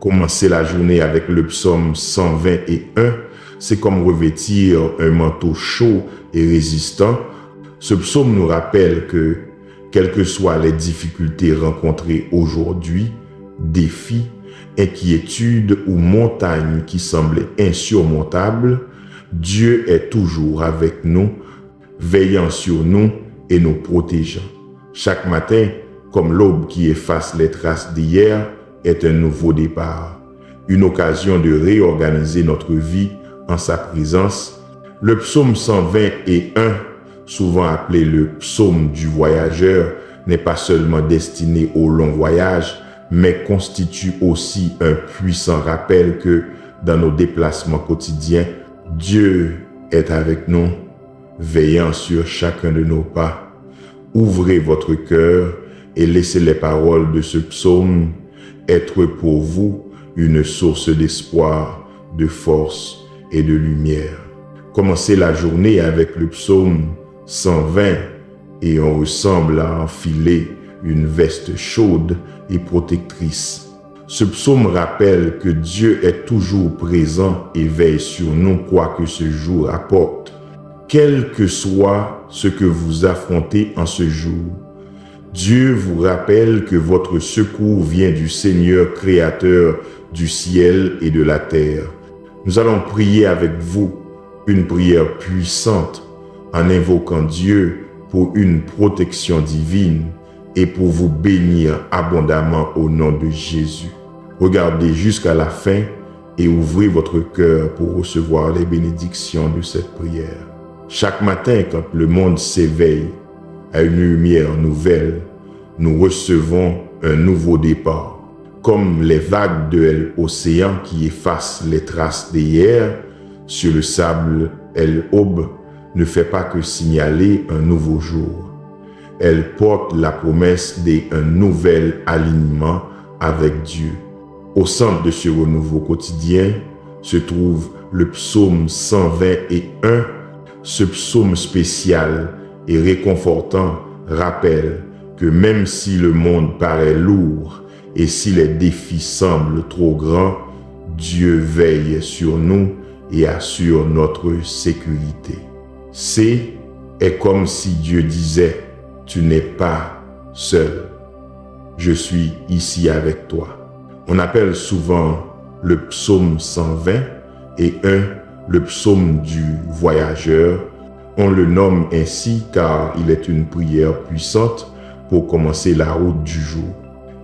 Commencer la journée avec le psaume 121, c'est comme revêtir un manteau chaud et résistant. Ce psaume nous rappelle que, quelles que soient les difficultés rencontrées aujourd'hui, défis, inquiétudes ou montagnes qui semblaient insurmontables, Dieu est toujours avec nous, veillant sur nous et nous protégeant. Chaque matin, comme l'aube qui efface les traces d'hier, est un nouveau départ, une occasion de réorganiser notre vie en sa présence. Le psaume 121, souvent appelé le psaume du voyageur, n'est pas seulement destiné au long voyage, mais constitue aussi un puissant rappel que dans nos déplacements quotidiens, Dieu est avec nous, veillant sur chacun de nos pas. Ouvrez votre cœur et laissez les paroles de ce psaume être pour vous une source d'espoir, de force et de lumière. Commencez la journée avec le psaume 120 et on ressemble à enfiler une veste chaude et protectrice. Ce psaume rappelle que Dieu est toujours présent et veille sur nous quoi que ce jour apporte. Quel que soit ce que vous affrontez en ce jour, Dieu vous rappelle que votre secours vient du Seigneur créateur du ciel et de la terre. Nous allons prier avec vous une prière puissante en invoquant Dieu pour une protection divine et pour vous bénir abondamment au nom de Jésus. Regardez jusqu'à la fin et ouvrez votre cœur pour recevoir les bénédictions de cette prière. Chaque matin, quand le monde s'éveille à une lumière nouvelle, nous recevons un nouveau départ. Comme les vagues de l'océan qui effacent les traces d'hier, sur le sable, l'aube ne fait pas que signaler un nouveau jour. Elle porte la promesse d'un nouvel alignement avec Dieu. Au centre de ce renouveau quotidien se trouve le psaume 121. Ce psaume spécial et réconfortant rappelle que même si le monde paraît lourd et si les défis semblent trop grands, Dieu veille sur nous et assure notre sécurité. C'est comme si Dieu disait, tu n'es pas seul. Je suis ici avec toi. On appelle souvent le psaume 120 et le psaume du voyageur. On le nomme ainsi car il est une prière puissante pour commencer la route du jour.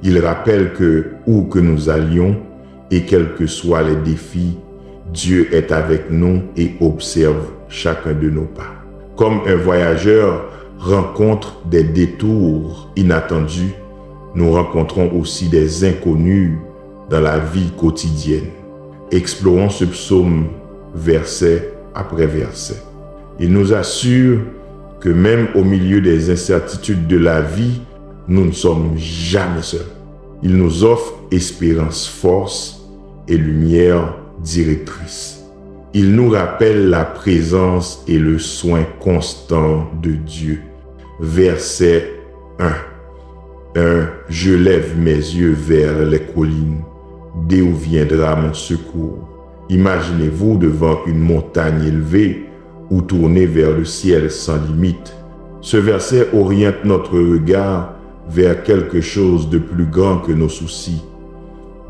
Il rappelle que où que nous allions et quels que soient les défis, Dieu est avec nous et observe chacun de nos pas. Comme un voyageur rencontre des détours inattendus, nous rencontrons aussi des inconnus dans la vie quotidienne. Explorons ce psaume verset après verset. Il nous assure que même au milieu des incertitudes de la vie, nous ne sommes jamais seuls. Il nous offre espérance, force et lumière directrice. Il nous rappelle la présence et le soin constant de Dieu. Verset 1. Je lève mes yeux vers les collines, d'où viendra mon secours. Imaginez-vous devant une montagne élevée ou tourné vers le ciel sans limite. Ce verset oriente notre regard vers quelque chose de plus grand que nos soucis.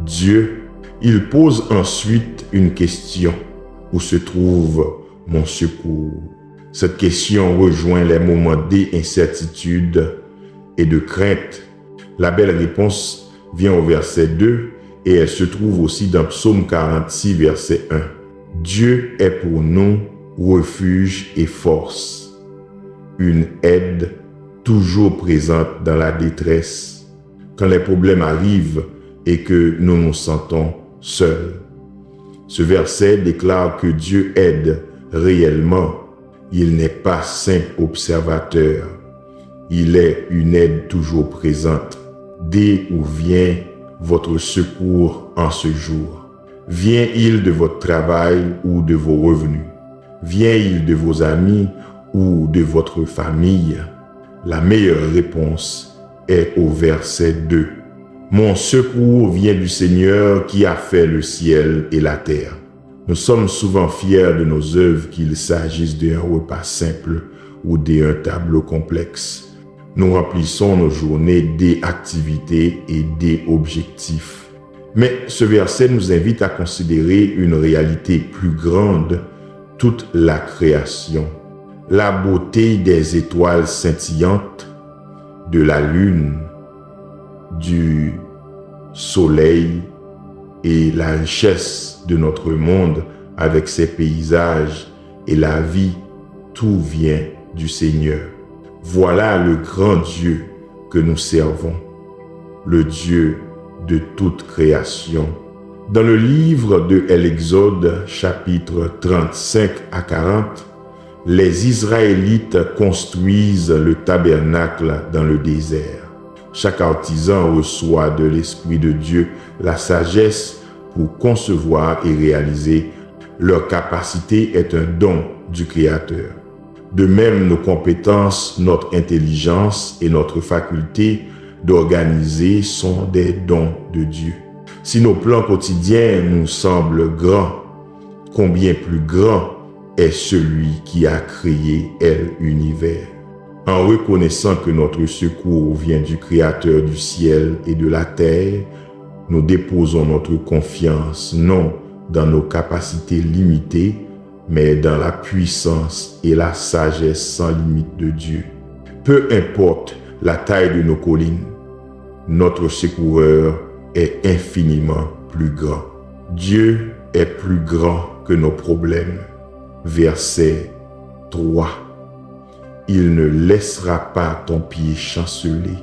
Dieu, il pose ensuite une question. Où se trouve mon secours? Cette question rejoint les moments d'incertitude et de crainte. La belle réponse vient au verset 2 et elle se trouve aussi dans Psaume 46, verset 1. Dieu est pour nous refuge et force, une aide toujours présente dans la détresse, quand les problèmes arrivent et que nous nous sentons seuls. Ce verset déclare que Dieu aide réellement. Il n'est pas simple observateur. Il est une aide toujours présente. Dès où vient votre secours en ce jour? Vient-il de votre travail ou de vos revenus? Vient-il de vos amis ou de votre famille? La meilleure réponse est au verset 2. Mon secours vient du Seigneur qui a fait le ciel et la terre. Nous sommes souvent fiers de nos œuvres, qu'il s'agisse d'un repas simple ou d'un tableau complexe. Nous remplissons nos journées des activités et des objectifs. Mais ce verset nous invite à considérer une réalité plus grande, toute la création. La beauté des étoiles scintillantes, de la lune, du soleil et la richesse de notre monde avec ses paysages et la vie, tout vient du Seigneur. Voilà le grand Dieu que nous servons, le Dieu de toute création. Dans le livre de l'Exode, chapitre 35 à 40, les Israélites construisent le tabernacle dans le désert. Chaque artisan reçoit de l'Esprit de Dieu la sagesse pour concevoir et réaliser. Leur capacité est un don du Créateur. De même, nos compétences, notre intelligence et notre faculté d'organiser sont des dons de Dieu. Si nos plans quotidiens nous semblent grands, combien plus grand est celui qui a créé l'univers. En reconnaissant que notre secours vient du Créateur du ciel et de la terre, nous déposons notre confiance non dans nos capacités limitées, mais dans la puissance et la sagesse sans limite de Dieu. Peu importe la taille de nos collines, notre secoureur est infiniment plus grand. Dieu est plus grand que nos problèmes. Verset 3. Il ne laissera pas ton pied chanceler.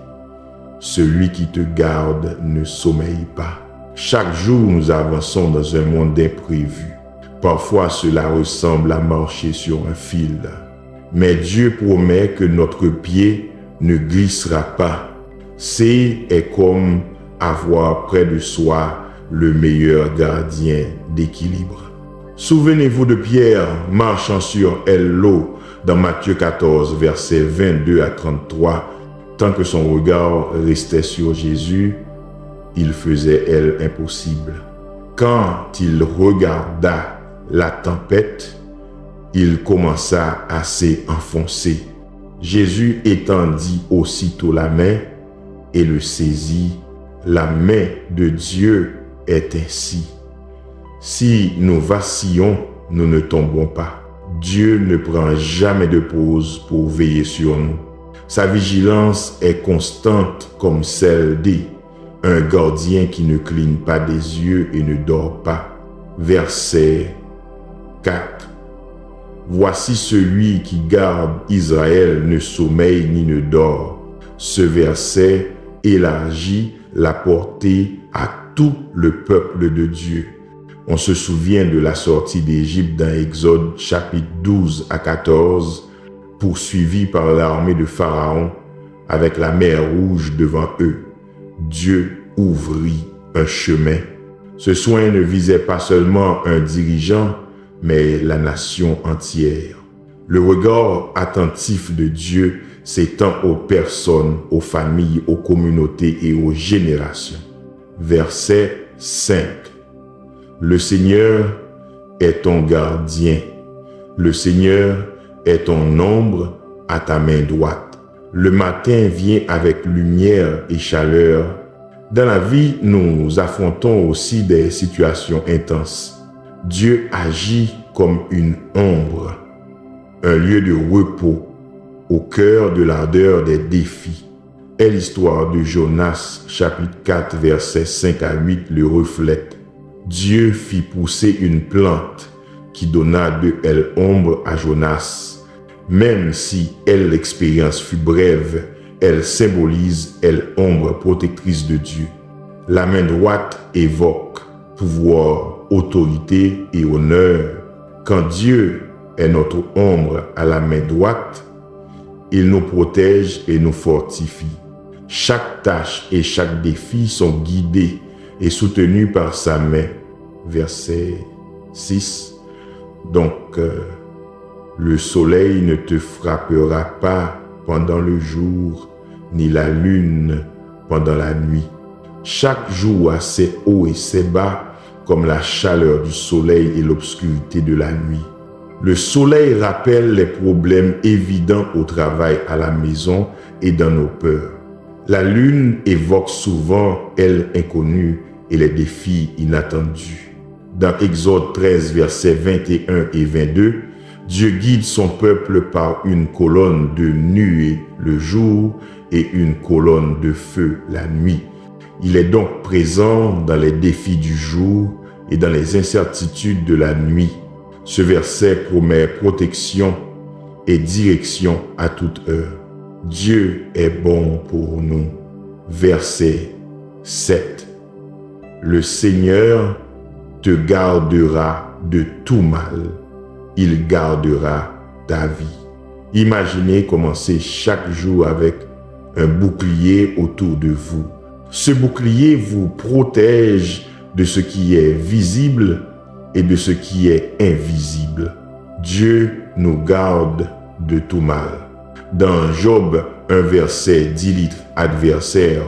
Celui qui te garde ne sommeille pas. Chaque jour, nous avançons dans un monde imprévu. Parfois, cela ressemble à marcher sur un fil. Mais Dieu promet que notre pied ne glissera pas. C'est comme avoir près de soi le meilleur gardien d'équilibre. Souvenez-vous de Pierre marchant sur l'eau dans Matthieu 14, versets 22 à 33. Tant que son regard restait sur Jésus, il faisait l'impossible. Quand il regarda la tempête, il commença à s'enfoncer. Jésus étendit aussitôt la main et le saisit. La main de Dieu est ainsi. Si nous vacillons, nous ne tombons pas. Dieu ne prend jamais de pause pour veiller sur nous. Sa vigilance est constante comme celle d'un gardien qui ne cligne pas des yeux et ne dort pas. Verset 4. Voici celui qui garde Israël ne sommeille ni ne dort. Ce verset élargit la portée à tout le peuple de Dieu. On se souvient de la sortie d'Égypte dans Exode chapitre 12 à 14, poursuivis par l'armée de Pharaon avec la mer Rouge devant eux. Dieu ouvrit un chemin. Ce soin ne visait pas seulement un dirigeant, mais la nation entière. Le regard attentif de Dieu s'étend aux personnes, aux familles, aux communautés et aux générations. Verset 5. Le Seigneur est ton gardien. Le Seigneur est ton ombre à ta main droite. Le matin vient avec lumière et chaleur. Dans la vie, nous affrontons aussi des situations intenses. Dieu agit comme une ombre, un lieu de repos, au cœur de l'ardeur des défis. Et l'histoire de Jonas, chapitre 4, versets 5 à 8, le reflète. Dieu fit pousser une plante qui donna de l'ombre à Jonas. Même si l'expérience fut brève, elle symbolise l'ombre protectrice de Dieu. La main droite évoque pouvoir, autorité et honneur. Quand Dieu est notre ombre à la main droite, il nous protège et nous fortifie. Chaque tâche et chaque défi sont guidés et soutenus par sa main. Verset 6. Donc, le soleil ne te frappera pas pendant le jour, ni la lune pendant la nuit. Chaque jour a ses hauts et ses bas, comme la chaleur du soleil et l'obscurité de la nuit. Le soleil rappelle les problèmes évidents au travail, à la maison et dans nos peurs. La lune évoque souvent elle inconnue et les défis inattendus. Dans Exode 13, versets 21 et 22, Dieu guide son peuple par une colonne de nuée le jour et une colonne de feu la nuit. Il est donc présent dans les défis du jour et dans les incertitudes de la nuit. Ce verset promet protection et direction à toute heure. Dieu est bon pour nous. Verset 7. Le Seigneur te gardera de tout mal. Il gardera ta vie. Imaginez commencer chaque jour avec un bouclier autour de vous. Ce bouclier vous protège de ce qui est visible et de ce qui est invisible. Dieu nous garde de tout mal. Dans Job, un verset dit l'adversaire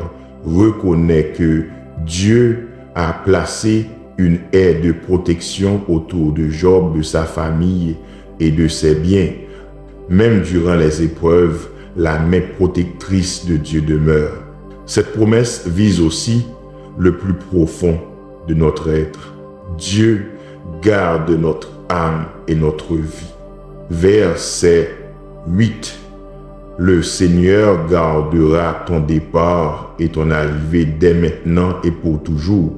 reconnaît que Dieu a placé une haie de protection autour de Job, de sa famille et de ses biens. Même durant les épreuves, la main protectrice de Dieu demeure. Cette promesse vise aussi le plus profond de notre être. Dieu garde notre âme et notre vie. Verset 8. Le Seigneur gardera ton départ et ton arrivée dès maintenant et pour toujours.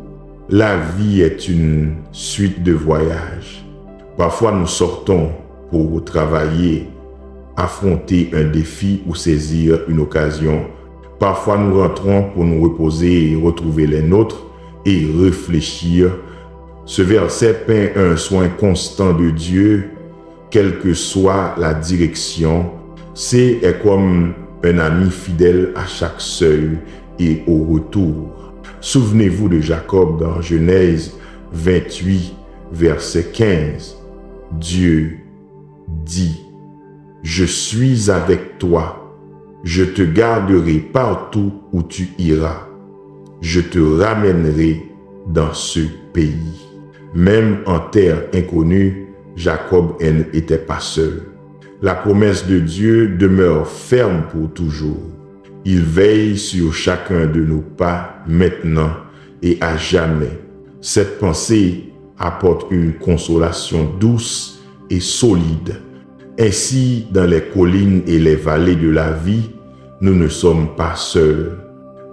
La vie est une suite de voyages. Parfois nous sortons pour travailler, affronter un défi ou saisir une occasion. Parfois nous rentrons pour nous reposer et retrouver les nôtres et réfléchir. Ce verset peint un soin constant de Dieu, quelle que soit la direction. C'est comme un ami fidèle à chaque seuil et au retour. Souvenez-vous de Jacob dans Genèse 28, verset 15. Dieu dit, « Je suis avec toi, je te garderai partout où tu iras, je te ramènerai dans ce pays. » Même en terre inconnue, Jacob n'était pas seul. La promesse de Dieu demeure ferme pour toujours. Il veille sur chacun de nos pas maintenant et à jamais. Cette pensée apporte une consolation douce et solide. Ainsi, dans les collines et les vallées de la vie, nous ne sommes pas seuls.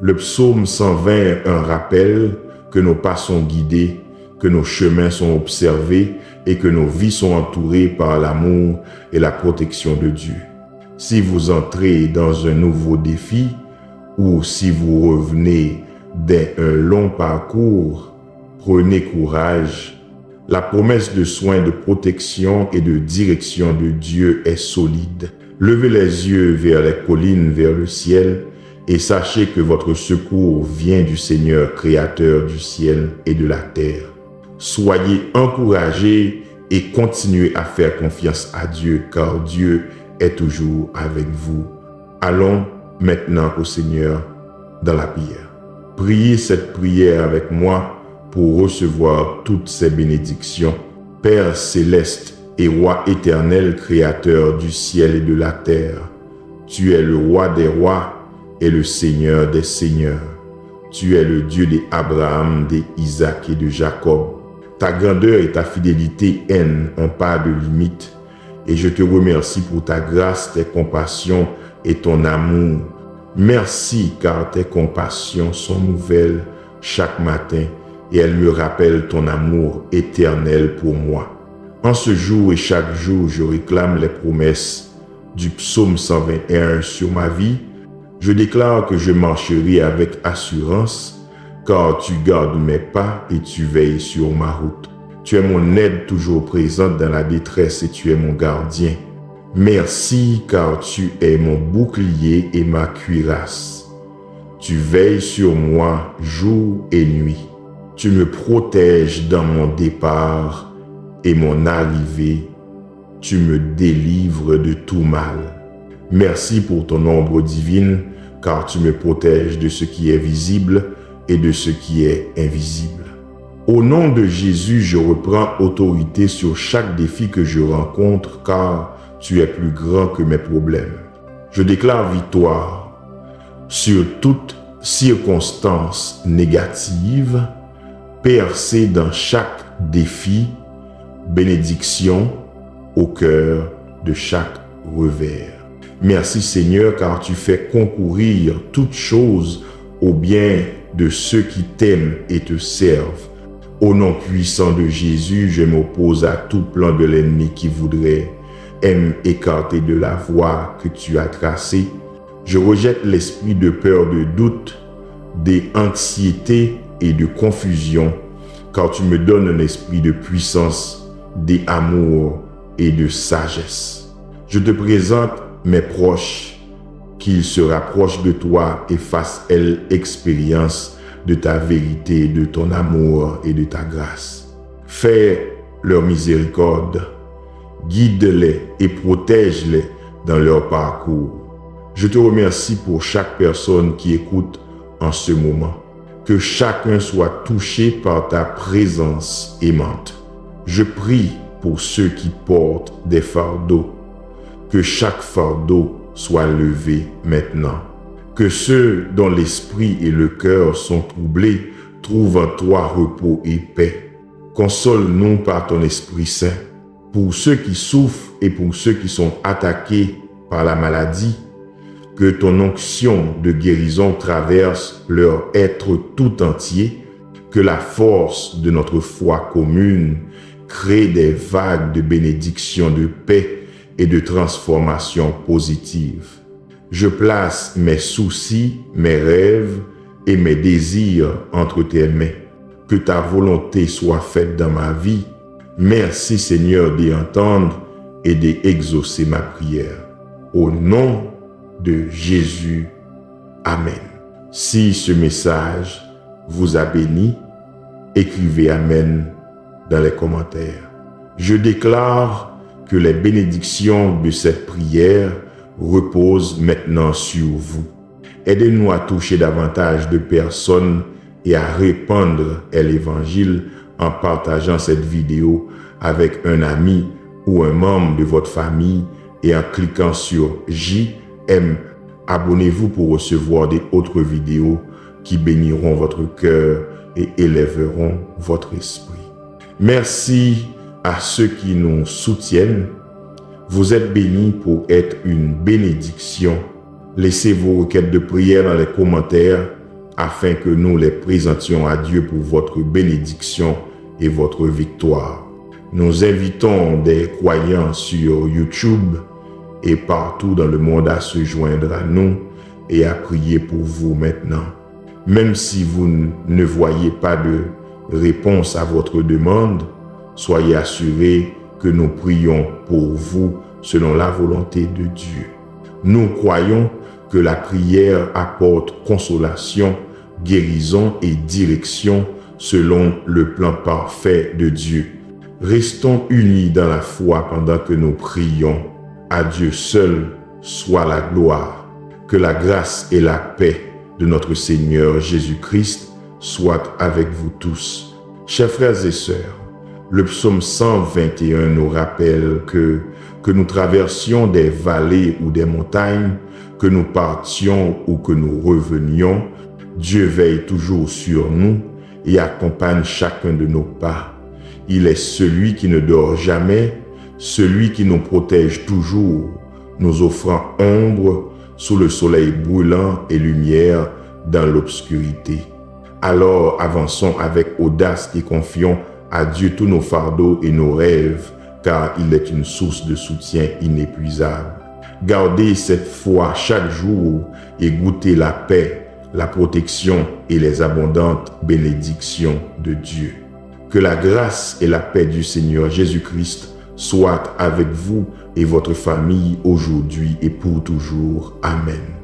Le psaume 120 est un rappel que nos pas sont guidés, que nos chemins sont observés et que nos vies sont entourées par l'amour et la protection de Dieu. Si vous entrez dans un nouveau défi ou si vous revenez d'un long parcours, prenez courage. La promesse de soins, de protection et de direction de Dieu est solide. Levez les yeux vers les collines, vers le ciel et sachez que votre secours vient du Seigneur, créateur du ciel et de la terre. Soyez encouragés et continuez à faire confiance à Dieu, car Dieu est toujours avec vous. Allons maintenant au Seigneur dans la prière. Priez cette prière avec moi pour recevoir toutes ces bénédictions. Père céleste et Roi éternel, créateur du ciel et de la terre, tu es le Roi des rois et le Seigneur des seigneurs. Tu es le Dieu d'Abraham, d'Isaac et de Jacob. Ta grandeur et ta fidélité n'ont pas de limite. Et je te remercie pour ta grâce, tes compassions et ton amour. Merci car tes compassions sont nouvelles chaque matin et elles me rappellent ton amour éternel pour moi. En ce jour et chaque jour, je réclame les promesses du psaume 121 sur ma vie. Je déclare que je marcherai avec assurance car tu gardes mes pas et tu veilles sur ma route. Tu es mon aide toujours présente dans la détresse et tu es mon gardien. Merci car tu es mon bouclier et ma cuirasse. Tu veilles sur moi jour et nuit. Tu me protèges dans mon départ et mon arrivée. Tu me délivres de tout mal. Merci pour ton ombre divine car tu me protèges de ce qui est visible et de ce qui est invisible. Au nom de Jésus, je reprends autorité sur chaque défi que je rencontre, car tu es plus grand que mes problèmes. Je déclare victoire sur toute circonstance négative, percée dans chaque défi, bénédiction au cœur de chaque revers. Merci Seigneur, car tu fais concourir toutes choses au bien de ceux qui t'aiment et te servent. Au nom puissant de Jésus, je m'oppose à tout plan de l'ennemi qui voudrait m'écarter de la voie que tu as tracée. Je rejette l'esprit de peur, de doute, d'anxiété et de confusion, car tu me donnes un esprit de puissance, d'amour et de sagesse. Je te présente mes proches, qu'ils se rapprochent de toi et fassent, elles, expérience de ta vérité, de ton amour et de ta grâce. Fais leur miséricorde, guide-les et protège-les dans leur parcours. Je te remercie pour chaque personne qui écoute en ce moment. Que chacun soit touché par ta présence aimante. Je prie pour ceux qui portent des fardeaux. Que chaque fardeau soit levé maintenant. Que ceux dont l'esprit et le cœur sont troublés trouvent en toi repos et paix. Console-nous par ton Esprit Saint. Pour ceux qui souffrent et pour ceux qui sont attaqués par la maladie, que ton onction de guérison traverse leur être tout entier, que la force de notre foi commune crée des vagues de bénédiction, de paix et de transformation positive. Je place mes soucis, mes rêves et mes désirs entre tes mains. Que ta volonté soit faite dans ma vie. Merci Seigneur d'y entendre et d'exaucer ma prière. Au nom de Jésus. Amen. Si ce message vous a béni, écrivez Amen dans les commentaires. Je déclare que les bénédictions de cette prière reposent maintenant sur vous. Aidez-nous à toucher davantage de personnes et à répandre l'Évangile en partageant cette vidéo avec un ami ou un membre de votre famille et en cliquant sur JM. Abonnez-vous pour recevoir des autres vidéos qui béniront votre cœur et élèveront votre esprit. Merci à ceux qui nous soutiennent. Vous êtes bénis pour être une bénédiction. Laissez vos requêtes de prière dans les commentaires afin que nous les présentions à Dieu pour votre bénédiction et votre victoire. Nous invitons des croyants sur YouTube et partout dans le monde à se joindre à nous et à prier pour vous maintenant. Même si vous ne voyez pas de réponse à votre demande, soyez assurés que nous prions pour vous selon la volonté de Dieu. Nous croyons que la prière apporte consolation, guérison et direction selon le plan parfait de Dieu. Restons unis dans la foi pendant que nous prions. À Dieu seul soit la gloire. Que la grâce et la paix de notre Seigneur Jésus-Christ soient avec vous tous. Chers frères et sœurs, le psaume 121 nous rappelle que nous traversions des vallées ou des montagnes, que nous partions ou que nous revenions, Dieu veille toujours sur nous et accompagne chacun de nos pas. Il est celui qui ne dort jamais, celui qui nous protège toujours, nous offrant ombre sous le soleil brûlant et lumière dans l'obscurité. Alors avançons avec audace et confions à Dieu tous nos fardeaux et nos rêves, car il est une source de soutien inépuisable. Gardez cette foi chaque jour et goûtez la paix, la protection et les abondantes bénédictions de Dieu. Que la grâce et la paix du Seigneur Jésus-Christ soient avec vous et votre famille aujourd'hui et pour toujours. Amen.